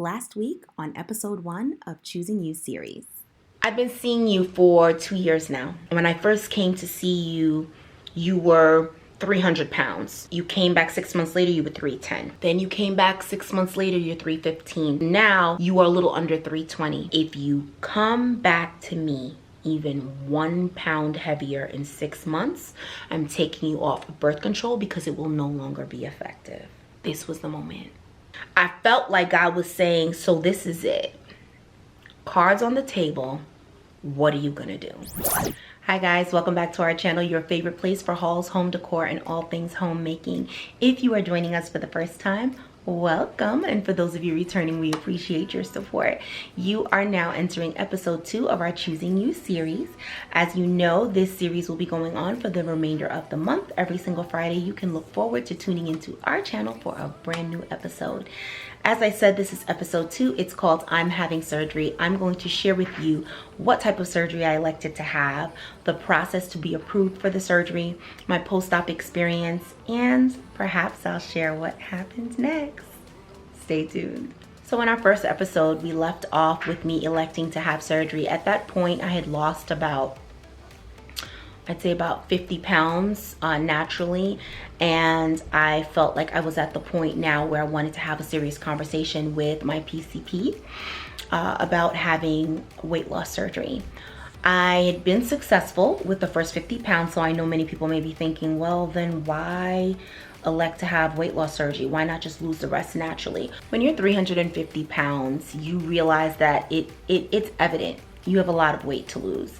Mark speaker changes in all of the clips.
Speaker 1: last week on episode 1 of Choosing You series.
Speaker 2: I've been seeing you for 2 years now. When I first came to see you, you were 300 pounds. You came back 6 months later, you were 310. Then you came back 6 months later, you're 315. Now you are a little under 320. If you come back to me even 1 pound heavier in 6 months, I'm taking you off of birth control because it will no longer be effective. This was the moment. I felt like God was saying, so this is it. Cards on the table. What are you gonna do? Hi guys, welcome back to our channel, your favorite place for hauls, home decor, and all things homemaking. If you are joining us for the first time, welcome. And for those of you returning, we appreciate your support. You are now entering episode 2 of our Choosing You series. As you know, this series will be going on for the remainder of the month. Every single Friday, you can look forward to tuning into our channel for a brand new episode. As I said, this is episode 2. It's called I'm Having Surgery. I'm going to share with you what type of surgery I elected to have, the process to be approved for the surgery, my post-op experience, and perhaps I'll share what happens next. Stay tuned. So in our first episode, we left off with me electing to have surgery. At that point, I had lost I'd say about 50 pounds naturally, and I felt like I was at the point now where I wanted to have a serious conversation with my PCP about having weight loss surgery. I had been successful with the first 50 pounds, so I know many people may be thinking, well, then why elect to have weight loss surgery? Why not just lose the rest naturally? When you're 350 pounds, you realize that it's evident you have a lot of weight to lose.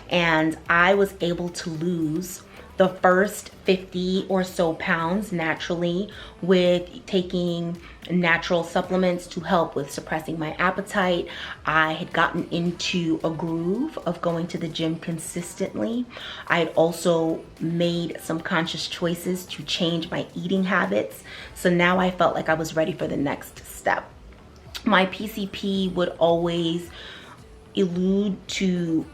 Speaker 2: And I was able to lose the first 50 or so pounds naturally with taking natural supplements to help with suppressing my appetite. I had gotten into a groove of going to the gym consistently. I had also made some conscious choices to change my eating habits. So now I felt like I was ready for the next step. My PCP would always allude to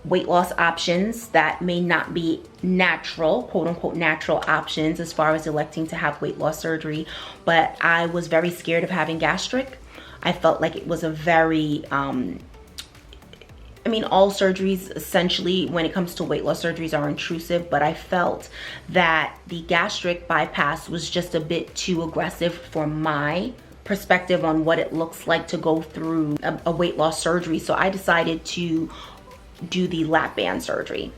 Speaker 2: weight loss options that may not be natural, quote unquote natural options as far as electing to have weight loss surgery. But I was very scared of having gastric. I felt like it was a very, all surgeries essentially when it comes to weight loss surgeries are intrusive, but I felt that the gastric bypass was just a bit too aggressive for my perspective on what it looks like to go through a weight loss surgery. So I decided to do the lap band surgery.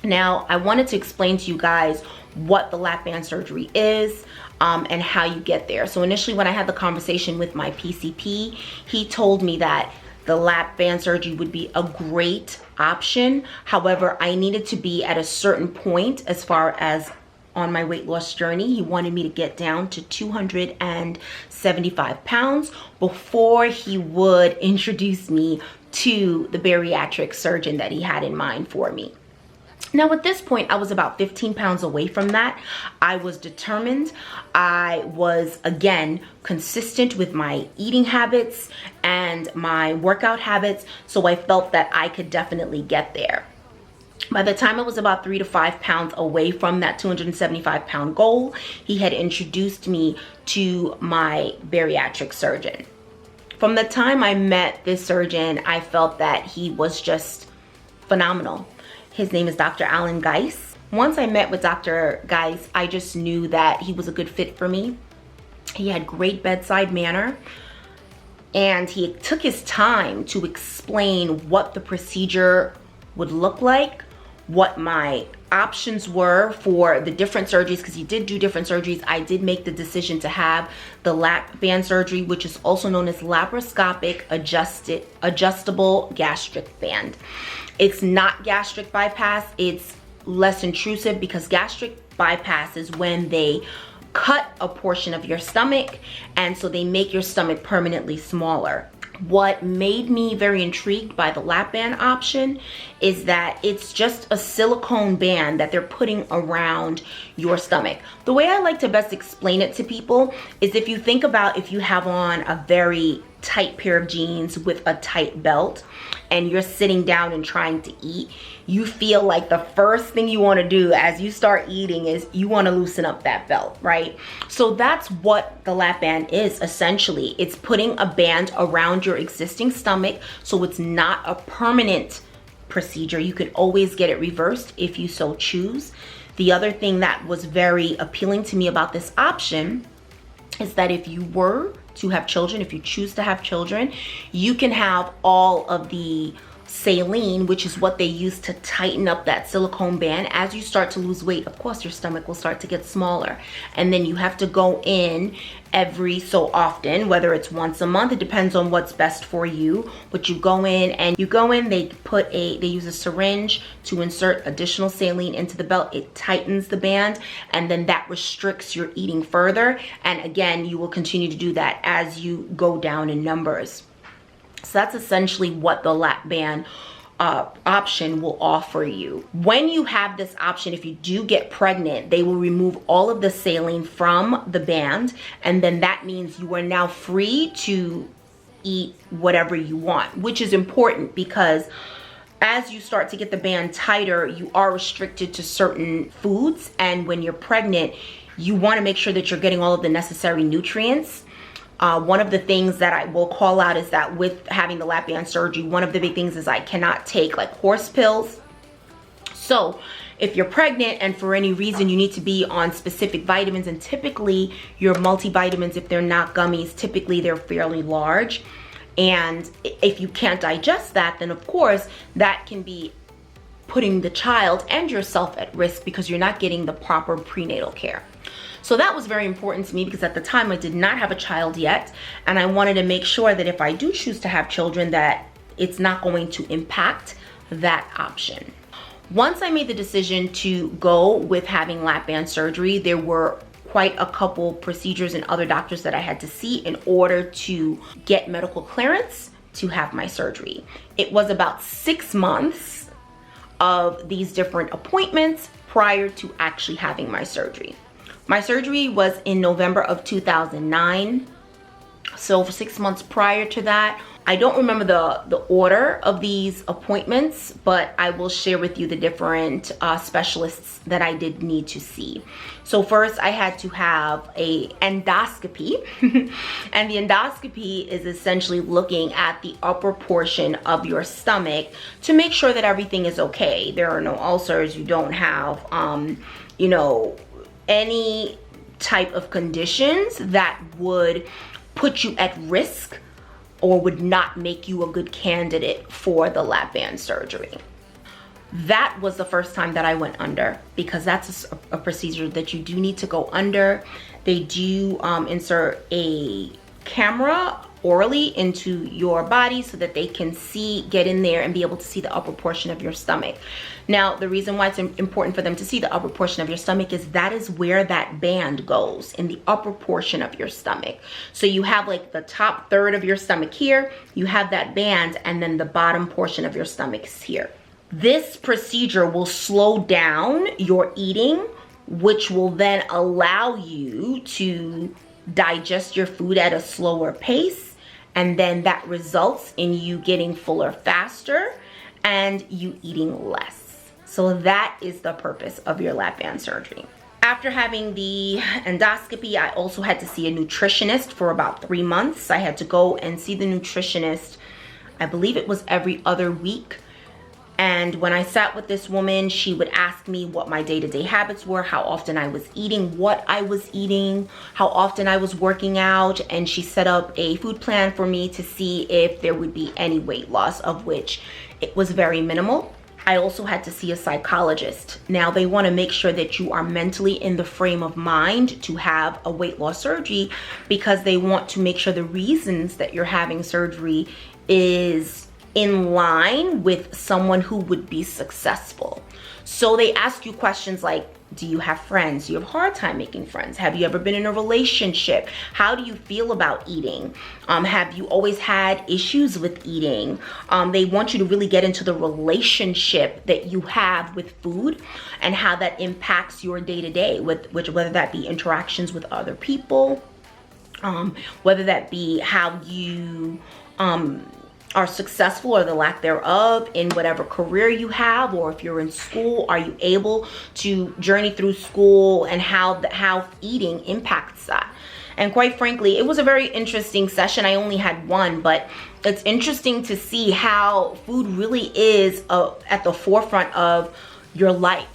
Speaker 2: Now, I wanted to explain to you guys what the lap band surgery is and how you get there. So initially when I had the conversation with my PCP, he told me that the lap band surgery would be a great option. However, I needed to be at a certain point as far as on my weight loss journey. He wanted me to get down to 275 pounds before he would introduce me to the bariatric surgeon that he had in mind for me. Now at this point, I was about 15 pounds away from that. I was determined. I was, again, consistent with my eating habits and my workout habits, so I felt that I could definitely get there. By the time I was about 3 to 5 pounds away from that 275 pound goal, he had introduced me to my bariatric surgeon. From the time I met this surgeon, I felt that he was just phenomenal. His name is Dr. Alan Geis. Once I met with Dr. Geis, I just knew that he was a good fit for me. He had great bedside manner, and he took his time to explain what the procedure would look like, what my options were for the different surgeries, because he did do different surgeries. I did make the decision to have the lap band surgery, which is also known as laparoscopic adjustable gastric band. It's not gastric bypass. It's less intrusive, because gastric bypass is when they cut a portion of your stomach, and so they make your stomach permanently smaller. What made me very intrigued by the lap band option is that it's just a silicone band that they're putting around your stomach. The way I like to best explain it to people is if you think about if you have on a very tight pair of jeans with a tight belt and you're sitting down and trying to eat, you feel like the first thing you want to do as you start eating is you want to loosen up that belt, right? So that's what the lap band is essentially. It's putting a band around your existing stomach so it's not a permanent procedure. You can always get it reversed if you so choose. The other thing that was very appealing to me about this option is that if you were to have children, if you choose to have children, you can have all of the saline, which is what they use to tighten up that silicone band. As you start to lose weight, of course, your stomach will start to get smaller. And then you have to go in every so often, whether it's once a month, it depends on what's best for you. But you go in, they use a syringe to insert additional saline into the belt. It tightens the band, and then that restricts your eating further. And again, you will continue to do that as you go down in numbers. So that's essentially what the lap band option will offer you. When you have this option, if you do get pregnant, they will remove all of the saline from the band, and then that means you are now free to eat whatever you want, which is important because as you start to get the band tighter, you are restricted to certain foods, and when you're pregnant, you want to make sure that you're getting all of the necessary nutrients. One of the things that I will call out is that with having the lap band surgery, one of the big things is I cannot take like horse pills. So if you're pregnant and for any reason you need to be on specific vitamins, and typically your multivitamins, if they're not gummies, typically they're fairly large. And if you can't digest that, then of course that can be putting the child and yourself at risk because you're not getting the proper prenatal care. So that was very important to me because at the time I did not have a child yet, and I wanted to make sure that if I do choose to have children, that it's not going to impact that option. Once I made the decision to go with having lap band surgery, there were quite a couple procedures and other doctors that I had to see in order to get medical clearance to have my surgery. It was about 6 months of these different appointments prior to actually having my surgery. My surgery was in November of 2009. So for 6 months prior to that, I don't remember the order of these appointments, but I will share with you the different specialists that I did need to see. So first I had to have a endoscopy and the endoscopy is essentially looking at the upper portion of your stomach to make sure that everything is okay. There are no ulcers, you don't have, any type of conditions that would put you at risk or would not make you a good candidate for the lap band surgery. That was the first time that I went under because that's a procedure that you do need to go under. They do insert a camera orally into your body so that they can get in there and be able to see the upper portion of your stomach. Now, the reason why it's important for them to see the upper portion of your stomach is that is where that band goes, in the upper portion of your stomach. So you have like the top third of your stomach here, you have that band, and then the bottom portion of your stomach is here. This procedure will slow down your eating, which will then allow you to digest your food at a slower pace. And then that results in you getting fuller faster and you eating less. So that is the purpose of your lap band surgery. After having the endoscopy, I also had to see a nutritionist for about 3 months. I had to go and see the nutritionist, I believe it was every other week. And when I sat with this woman, she would ask me what my day-to-day habits were, how often I was eating, what I was eating, how often I was working out, and she set up a food plan for me to see if there would be any weight loss, of which it was very minimal. I also had to see a psychologist. Now, they want to make sure that you are mentally in the frame of mind to have a weight loss surgery because they want to make sure the reasons that you're having surgery is in line with someone who would be successful. So they ask you questions like, do you have friends? Do you have a hard time making friends? Have you ever been in a relationship? How do you feel about eating? Have you always had issues with eating? They want you to really get into the relationship that you have with food and how that impacts your day-to-day, whether that be interactions with other people, whether that be how you are successful or the lack thereof in whatever career you have, or if you're in school, are you able to journey through school, and how eating impacts that. And quite frankly, it was a very interesting session. I only had one, but it's interesting to see how food really is at the forefront of your life.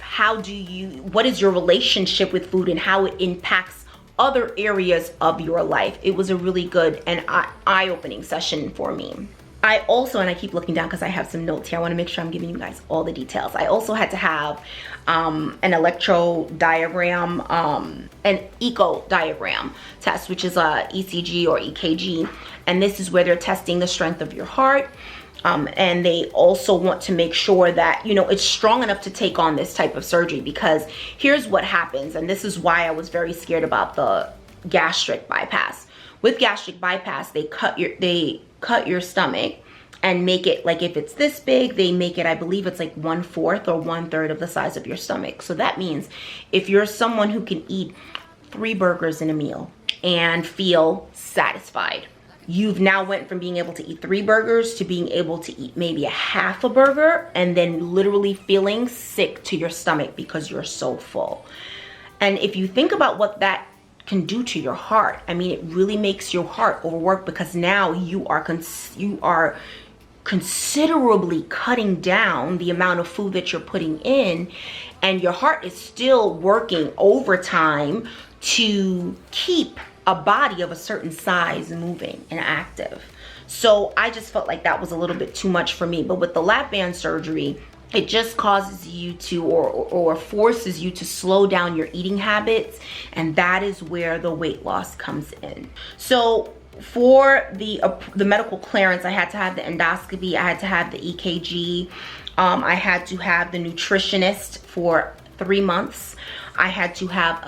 Speaker 2: What is your relationship with food and how it impacts other areas of your life. It was a really good and eye-opening session for me. I also, and I keep looking down because I have some notes here, I want to make sure I'm giving you guys all the details. I also had to have an electrodiagram, an echo diagram test, which is a ECG or EKG. And this is where they're testing the strength of your heart. And they also want to make sure that, you know, it's strong enough to take on this type of surgery, because here's what happens. And this is why I was very scared about the gastric bypass. With gastric bypass, they cut your stomach and make it, like, if it's this big, they make it, I believe it's like 1/4 or 1/3 of the size of your stomach. So that means if you're someone who can eat 3 burgers in a meal and feel satisfied, you've now went from being able to eat 3 burgers to being able to eat maybe a half a burger and then literally feeling sick to your stomach because you're so full. And if you think about what that can do to your heart, I mean, it really makes your heart overwork, because now you are considerably cutting down the amount of food that you're putting in, and your heart is still working overtime to keep a body of a certain size moving and active. So I just felt like that was a little bit too much for me. But with the lap band surgery, it just causes you to, or forces you to slow down your eating habits, and that is where the weight loss comes in. So for the medical clearance, I had to have the endoscopy, I had to have the EKG, I had to have the nutritionist for 3 months, I had to have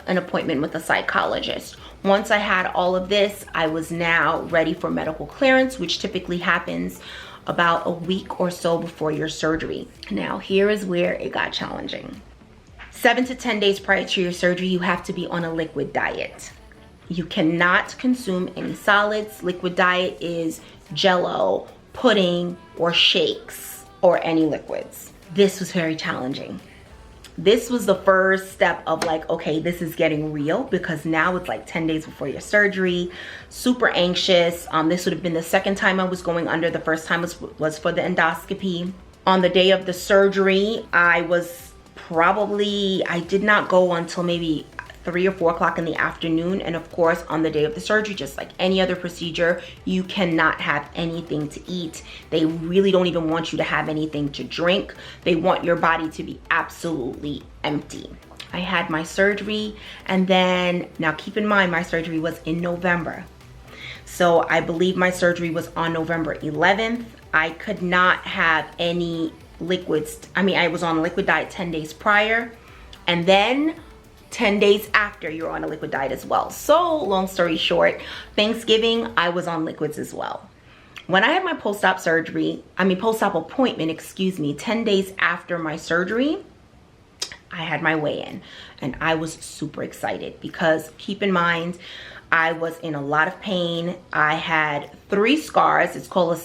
Speaker 2: an appointment with a psychologist. Once I had all of this, I was now ready for medical clearance, which typically happens about a week or so before your surgery. Now, here is where it got challenging. 7 to 10 days prior to your surgery, you have to be on a liquid diet. You cannot consume any solids. Liquid diet is Jell-O, pudding, or shakes, or any liquids. This was very challenging. This was the first step of like, okay, this is getting real, because now it's like 10 days before your surgery. Super anxious. This would have been the second time I was going under. The first time was for the endoscopy. On the day of the surgery, I did not go until maybe 3 or 4 o'clock in the afternoon. And of course, on the day of the surgery, just like any other procedure, you cannot have anything to eat. They really don't even want you to have anything to drink. They want your body to be absolutely empty. I had my surgery, and then, now keep in mind, my surgery was in November. So I believe my surgery was on November 11th. I could not have any liquids. I mean, I was on a liquid diet 10 days prior, and then 10 days after, you're on a liquid diet as well. So long story short, Thanksgiving, I was on liquids as well. When I had my post-op appointment, 10 days after my surgery, I had my weigh-in, and I was super excited because, keep in mind, I was in a lot of pain. I had 3 scars. It's called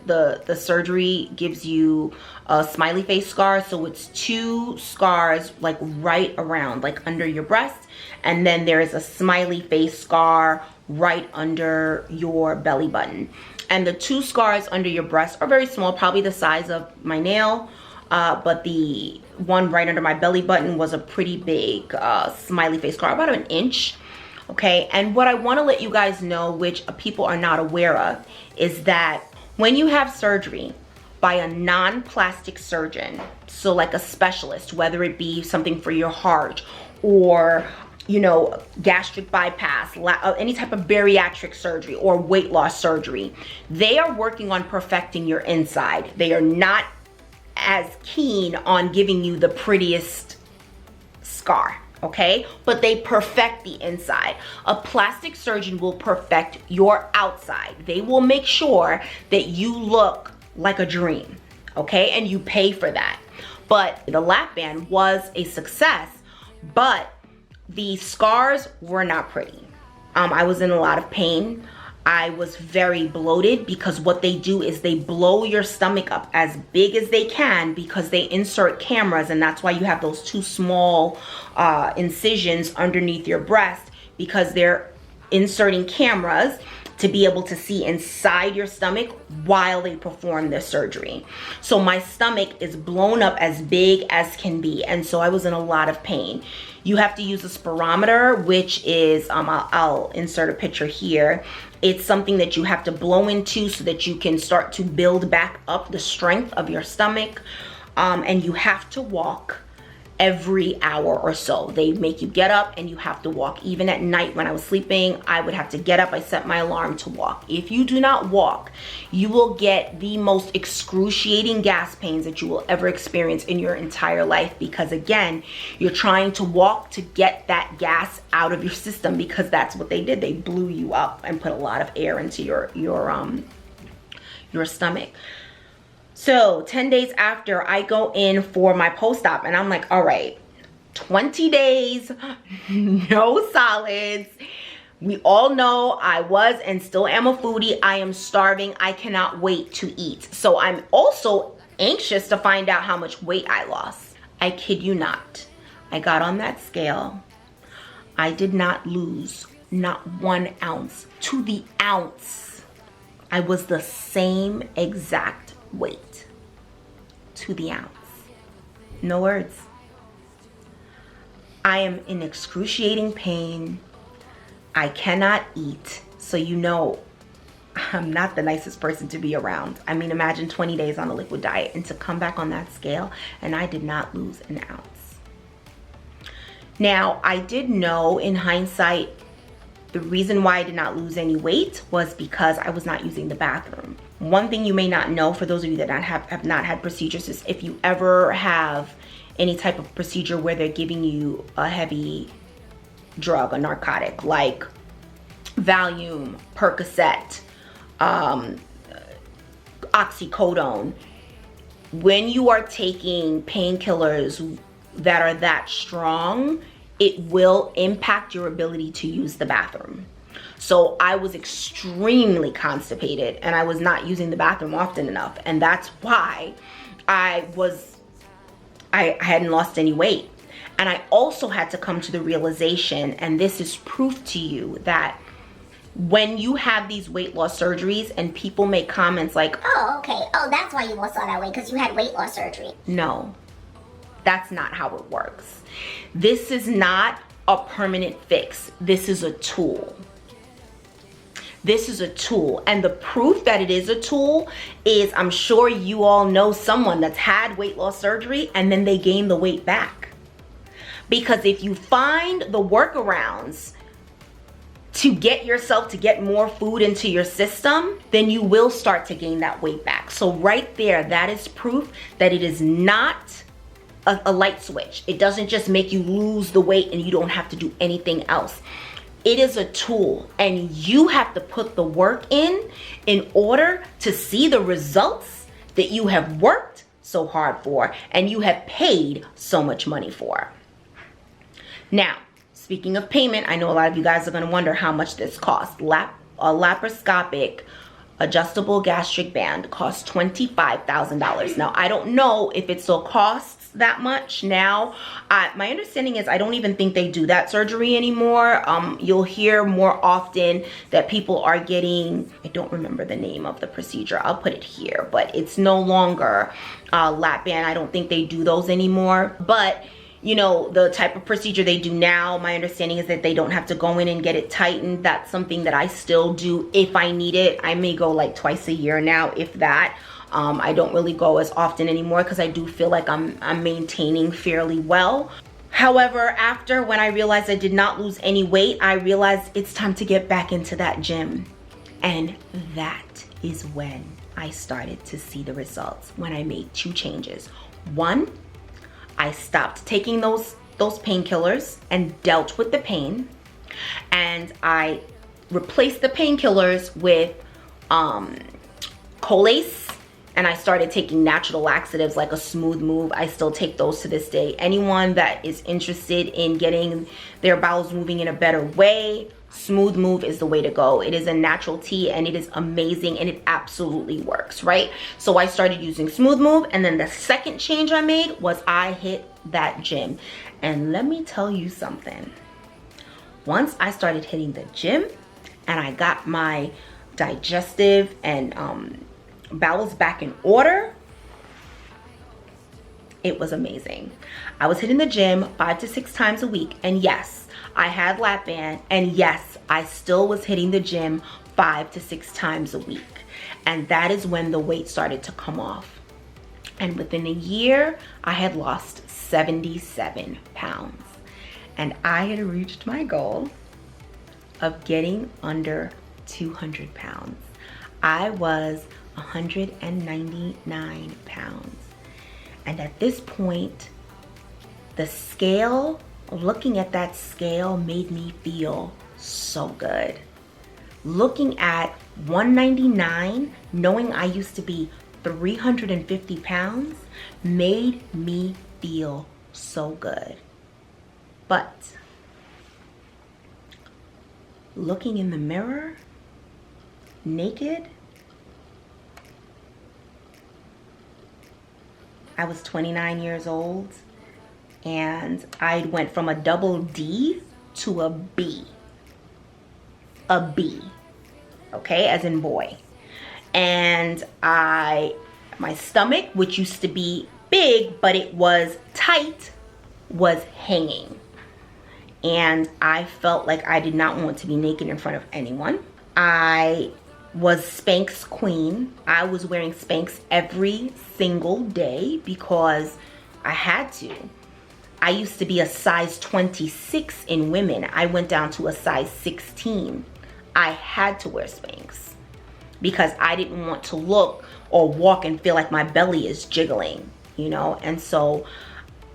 Speaker 2: the surgery gives you a smiley face scar. So it's 2 scars, like right around, like under your breast. And then there is a smiley face scar right under your belly button. And the 2 scars under your breast are very small, probably the size of my nail. But the one right under my belly button was a pretty big smiley face scar, about 1 inch. Okay, and what I want to let you guys know, which people are not aware of, is that when you have surgery by a non-plastic surgeon, so like a specialist, whether it be something for your heart or, you know, gastric bypass, any type of bariatric surgery or weight loss surgery, they are working on perfecting your inside. They are not as keen on giving you the prettiest scar. Okay, but they perfect the inside. A plastic surgeon will perfect your outside. They will make sure that you look like a dream, okay, and you pay for that. But the lap band was a success, but the scars were not pretty. I was in a lot of pain. I was very bloated because what they do is they blow your stomach up as big as they can because they insert cameras, and that's why you have those two small incisions underneath your breast, because they're inserting cameras to be able to see inside your stomach while they perform the surgery. So my stomach is blown up as big as can be, and so I was in a lot of pain. You have to use a spirometer, which is, I'll insert a picture here. It's something that you have to blow into so that you can start to build back up the strength of your stomach. And you have to walk every hour or so. They make you get up and you have to walk. Even at night when I was sleeping, I would have to get up. I set my alarm to walk. If you do not walk, you will get the most excruciating gas pains that you will ever experience in your entire life, because again, you're trying to walk to get that gas out of your system, because that's what they did. They blew you up and put a lot of air into your stomach. So 10 days after, I go in for my post-op and I'm like, all right, 20 days, no solids. We all know I was and still am a foodie. I am starving. I cannot wait to eat. So I'm also anxious to find out how much weight I lost. I kid you not. I got on that scale. I did not lose not 1 ounce to the ounce. I was the same exact weight to the ounce. No words. I am in excruciating pain. I cannot eat. So you know I'm not the nicest person to be around. I mean, imagine 20 days on a liquid diet and to come back on that scale and I did not lose an ounce. Now, I did know in hindsight, the reason why I did not lose any weight was because I was not using the bathroom. One thing you may not know, for those of you that have not had procedures, is if you ever have any type of procedure where they're giving you a heavy drug, a narcotic, like Valium, Percocet, oxycodone, when you are taking painkillers that are that strong, it will impact your ability to use the bathroom. So I was extremely constipated and I was not using the bathroom often enough. And that's why I hadn't lost any weight. And I also had to come to the realization, and this is proof to you, that when you have these weight loss surgeries and people make comments like,
Speaker 3: oh, okay, oh, that's why you lost all that weight, because you had weight loss surgery.
Speaker 2: No, that's not how it works. This is not a permanent fix. This is a tool. This is a tool, and the proof that it is a tool is, I'm sure you all know someone that's had weight loss surgery and then they gain the weight back. Because if you find the workarounds to get yourself to get more food into your system, then you will start to gain that weight back. So right there, that is proof that it is not a light switch. It doesn't just make you lose the weight and you don't have to do anything else. It is a tool, and you have to put the work in order to see the results that you have worked so hard for and you have paid so much money for. Now, speaking of payment, I know a lot of you guys are going to wonder how much this costs. A laparoscopic adjustable gastric band costs $25,000. Now, I don't know if it still costs that much now. My understanding is I don't even think they do that surgery anymore. You'll hear more often that people are getting, I don't remember the name of the procedure, I'll put it here, but it's no longer lap band. I don't think they do those anymore. But you know, the type of procedure they do now, my understanding is that they don't have to go in and get it tightened. That's something that I still do if I need it. I may go like twice a year now, if that. I don't really go as often anymore because I do feel like I'm maintaining fairly well. However, after when I realized I did not lose any weight, I realized it's time to get back into that gym. And that is when I started to see the results, when I made 2 changes. One, I stopped taking those painkillers and dealt with the pain, and I replaced the painkillers with Colace, and I started taking natural laxatives like a Smooth Move. I still take those to this day. Anyone that is interested in getting their bowels moving in a better way, Smooth Move is the way to go. It is a natural tea and it is amazing and it absolutely works, right? So I started using Smooth Move, and then the second change I made was I hit that gym. And let me tell you something. Once I started hitting the gym and I got my digestive and bowels back in order, it was amazing. I was hitting the gym 5 to 6 times a week, and yes, I had lap band, and yes, I still was hitting the gym 5 to 6 times a week. And that is when the weight started to come off. And within a year, I had lost 77 pounds. And I had reached my goal of getting under 200 pounds. I was 199 pounds. And at this point, the scale, looking at that scale made me feel so good. Looking at 199, knowing I used to be 350 pounds, made me feel so good. But looking in the mirror, naked, I was 29 years old and I went from a double D to a B. A B, okay, as in boy. And my stomach, which used to be big, but it was tight, was hanging. And I felt like I did not want to be naked in front of anyone. I was Spanx queen. I was wearing Spanx every single day because I had to. I used to be a size 26 in women. I went down to a size 16. I had to wear Spanx because I didn't want to look or walk and feel like my belly is jiggling, you know? And so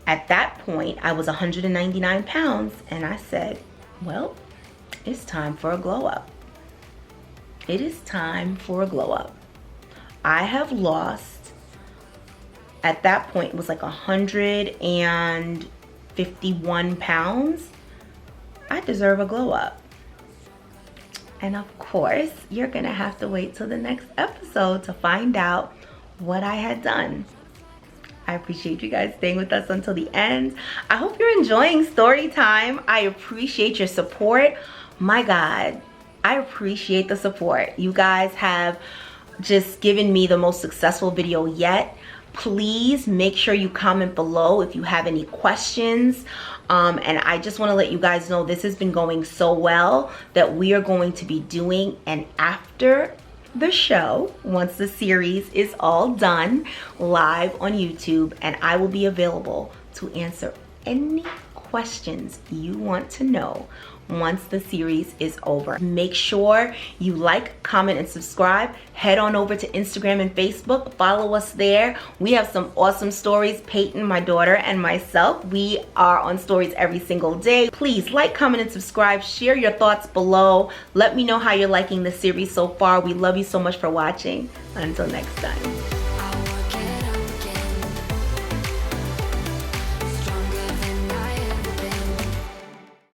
Speaker 2: at that point, I was 199 pounds and I said, well, it's time for a glow up. It is time for a glow up. I have lost, at that point, it was like 151 pounds. I deserve a glow up. And of course, you're gonna have to wait till the next episode to find out what I had done. I appreciate you guys staying with us until the end. I hope you're enjoying story time. I appreciate your support. My God, I appreciate the support. You guys have just given me the most successful video yet. Please make sure you comment below if you have any questions. And I just want to let you guys know this has been going so well that we are going to be doing an after the show, once the series is all done, live on YouTube, and I will be available to answer any questions you want to know once the series is over. Make sure you like, comment, and subscribe. Head on over to Instagram and Facebook. Follow us there. We have some awesome stories. Peyton, my daughter, and myself, we are on stories every single day. Please like, comment, and subscribe. Share your thoughts below. Let me know how you're liking the series so far. We love you so much for watching. Until next time.